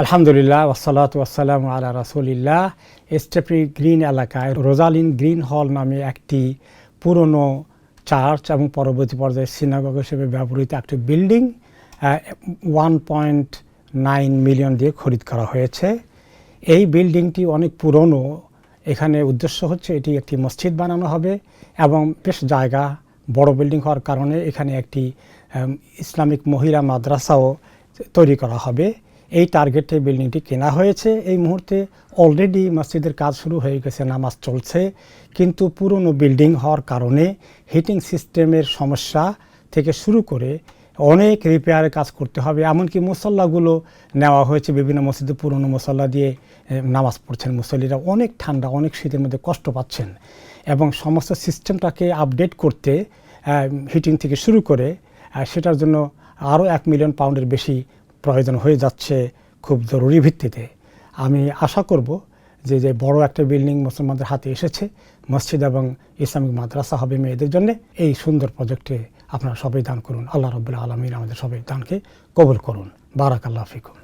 আলহামদুলিল্লাহ ওয়াসসালাতু ওয়াসসালামু আলা রাসূলিল্লাহ। Stepney green এলাকায় রোজালিন গ্রিন হল নামে একটি পুরনো চার্চ এবং পরবর্তী পর্যায়ে সিনাগগ হিসেবে ব্যবহৃত একটি বিল্ডিং 1.9 মিলিয়ন দিয়ে খরিদ করা হয়েছে। এই বিল্ডিংটি অনেক পুরনো। এখানে উদ্দেশ্য হচ্ছে এটি একটি মসজিদ বানানো হবে এবং বেশ জায়গা বড় বিল্ডিং হওয়ার কারণে এখানে একটি ইসলামিক মহিলা মাদ্রাসাও তৈরি করা হবে। এই টার্গেটে বিল্ডিংটি কেনা হয়েছে। এই মুহূর্তে অলরেডি মসজিদের কাজ শুরু হয়ে গেছে, নামাজ চলছে, কিন্তু পুরনো বিল্ডিং হওয়ার কারণে হিটিং সিস্টেমের সমস্যা থেকে শুরু করে অনেক রিপেয়ারের কাজ করতে হবে। এমনকি মুসল্লাগুলো নেওয়া হয়েছে, বিভিন্ন মসজিদে পুরনো মুসল্লা দিয়ে নামাজ পড়ছেন মুসল্লিরা। অনেক ঠান্ডা, অনেক শীতের মধ্যে কষ্ট পাচ্ছেন এবং সমস্ত সিস্টেমটাকে আপডেট করতে হিটিং থেকে শুরু করে সেটার জন্য আরও 1 মিলিয়ন পাউন্ডের বেশি প্রয়োজন হয়ে যাচ্ছে খুব জরুরি ভিত্তিতে। আমি আশা করব যে বড় একটা বিল্ডিং মুসলমানদের হাতে এসেছে, মসজিদ এবং ইসলামিক মাদ্রাসা হবে মেয়েদের জন্য। এই সুন্দর প্রজেক্টে আপনারা সবাই দান করুন। আল্লাহ রাব্বুল আলামিন আমাদের সবাই দানকে কবুল করুন। বারাকাল্লাহু ফিকুম।